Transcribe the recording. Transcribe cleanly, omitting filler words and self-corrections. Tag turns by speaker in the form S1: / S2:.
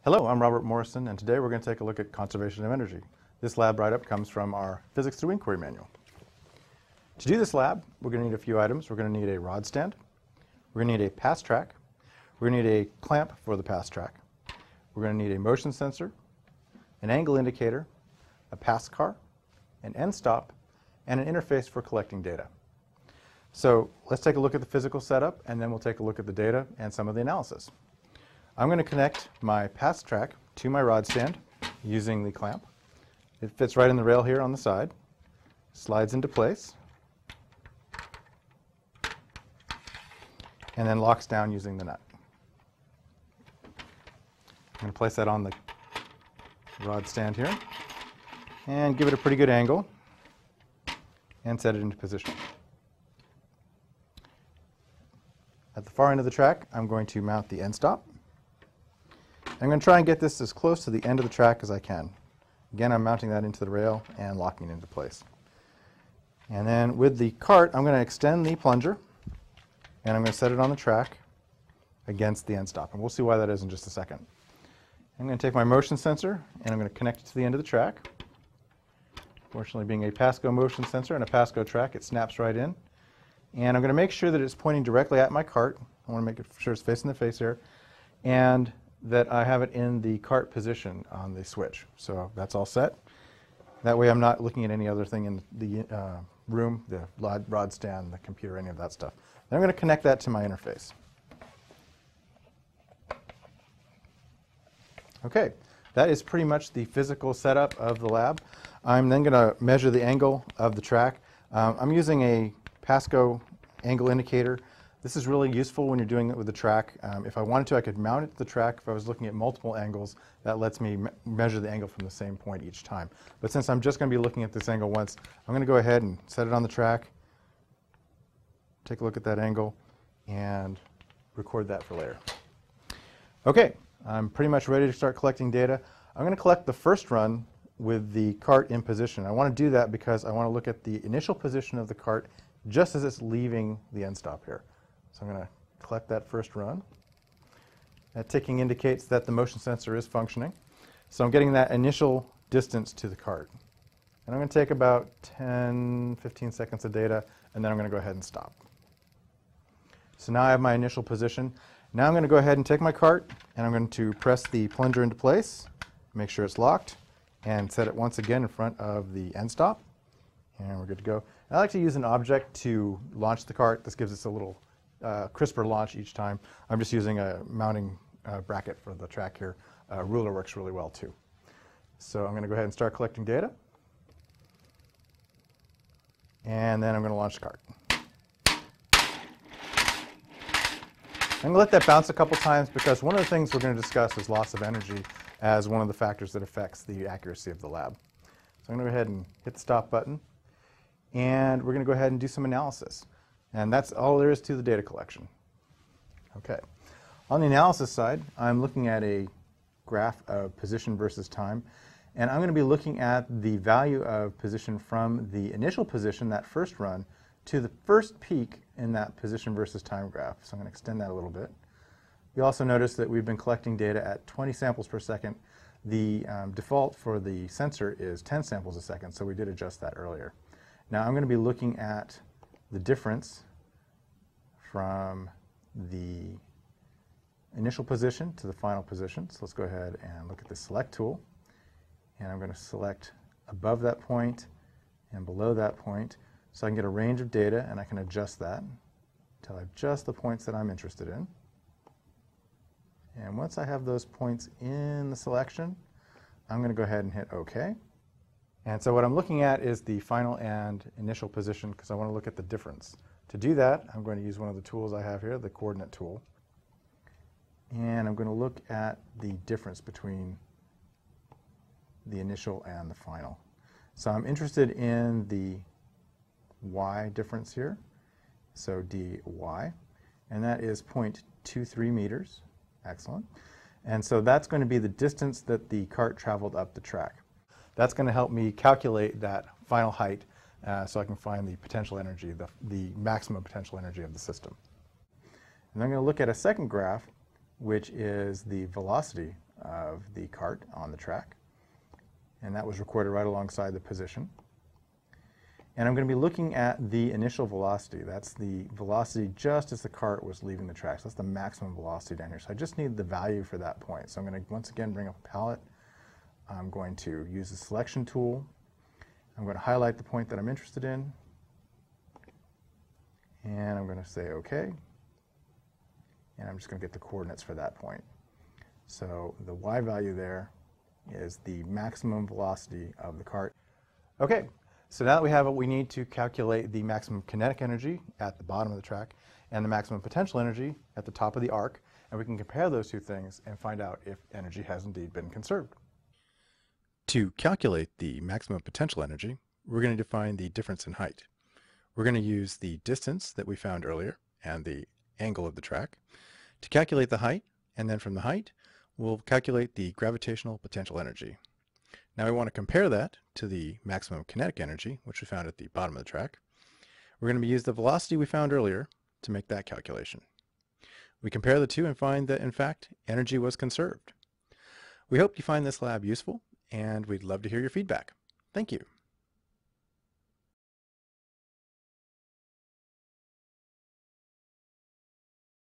S1: Hello, I'm Robert Morrison, and today we're going to take a look at conservation of energy. This lab write-up comes from our Physics Through Inquiry manual. To do this lab, we're going to need a few items. We're going to need a rod stand, we're going to need a pass track, we're going to need a clamp for the pass track, we're going to need a motion sensor, an angle indicator, a pass car, an end stop, and an interface for collecting data. So let's take a look at the physical setup, and then we'll take a look at the data and some of the analysis. I'm going to connect my pass track to my rod stand using the clamp. It fits right in the rail here on the side, slides into place, and then locks down using the nut. I'm going to place that on the rod stand here and give it a pretty good angle and set it into position. At the far end of the track, I'm going to mount the end stop. I'm going to try and get this as close to the end of the track as I can. Again, I'm mounting that into the rail and locking it into place. And then with the cart, I'm going to extend the plunger, and I'm going to set it on the track against the end stop. And we'll see why that is in just a second. I'm going to take my motion sensor, and I'm going to connect it to the end of the track. Fortunately, being a PASCO motion sensor and a PASCO track, it snaps right in. And I'm going to make sure that it's pointing directly at my cart. I want to make sure it's facing the face here. And that I have it in the cart position on the switch. So that's all set. That way I'm not looking at any other thing in the room, the rod stand, the computer, any of that stuff. Then I'm going to connect that to my interface. Okay, that is pretty much the physical setup of the lab. I'm then going to measure the angle of the track. I'm using a PASCO angle indicator. This is really useful when you're doing it with the track. If I wanted to, I could mount it to the track. If I was looking at multiple angles, that lets me measure the angle from the same point each time. But since I'm just going to be looking at this angle once, I'm going to go ahead and set it on the track, take a look at that angle, and record that for later. Okay, I'm pretty much ready to start collecting data. I'm going to collect the first run with the cart in position. I want to do that because I want to look at the initial position of the cart just as it's leaving the end stop here. So I'm going to collect that first run. That ticking indicates that the motion sensor is functioning. So I'm getting that initial distance to the cart. And I'm going to take about 10-15 seconds of data, and then I'm going to go ahead and stop. So now I have my initial position. Now I'm going to go ahead and take my cart, and I'm going to press the plunger into place, make sure it's locked, and set it once again in front of the end stop. And we're good to go. I like to use an object to launch the cart. This gives us a little crisper launch each time. I'm just using a mounting bracket for the track here. Ruler works really well too. So I'm going to go ahead and start collecting data. And then I'm going to launch the cart. I'm going to let that bounce a couple times because one of the things we're going to discuss is loss of energy as one of the factors that affects the accuracy of the lab. So I'm going to go ahead and hit the stop button. And we're going to go ahead and do some analysis. And that's all there is to the data collection. Okay. On the analysis side, I'm looking at a graph of position versus time. And I'm going to be looking at the value of position from the initial position, that first run, to the first peak in that position versus time graph. So I'm going to extend that a little bit. You also notice that we've been collecting data at 20 samples per second. The default for the sensor is 10 samples a second, so we did adjust that earlier. Now I'm going to be looking at the difference from the initial position to the final position. So let's go ahead and look at the select tool. And I'm going to select above that point and below that point so I can get a range of data, and I can adjust that until I just the points that I'm interested in. And once I have those points in the selection, I'm going to go ahead and hit OK. And so what I'm looking at is the final and initial position because I want to look at the difference. To do that, I'm going to use one of the tools I have here, the coordinate tool. And I'm going to look at the difference between the initial and the final. So I'm interested in the y difference here, so dy, and that is 0.23 meters. Excellent. And so that's going to be the distance that the cart traveled up the track. That's going to help me calculate that final height so I can find the potential energy, the maximum potential energy of the system. And I'm going to look at a second graph, which is the velocity of the cart on the track. And that was recorded right alongside the position. And I'm going to be looking at the initial velocity. That's the velocity just as the cart was leaving the track. So that's the maximum velocity down here. So I just need the value for that point. So I'm going to once again bring up a palette. I'm going to use the selection tool. I'm going to highlight the point that I'm interested in. And I'm going to say OK. And I'm just going to get the coordinates for that point. So the y value there is the maximum velocity of the cart. OK. So now that we have it, we need to calculate the maximum kinetic energy at the bottom of the track and the maximum potential energy at the top of the arc. And we can compare those two things and find out if energy has indeed been conserved. To calculate the maximum potential energy, we're going to define the difference in height. We're going to use the distance that we found earlier and the angle of the track to calculate the height, and then from the height, we'll calculate the gravitational potential energy. Now we want to compare that to the maximum kinetic energy, which we found at the bottom of the track. We're going to use the velocity we found earlier to make that calculation. We compare the two and find that, in fact, energy was conserved. We hope you find this lab useful, and we'd love to hear your feedback. Thank you.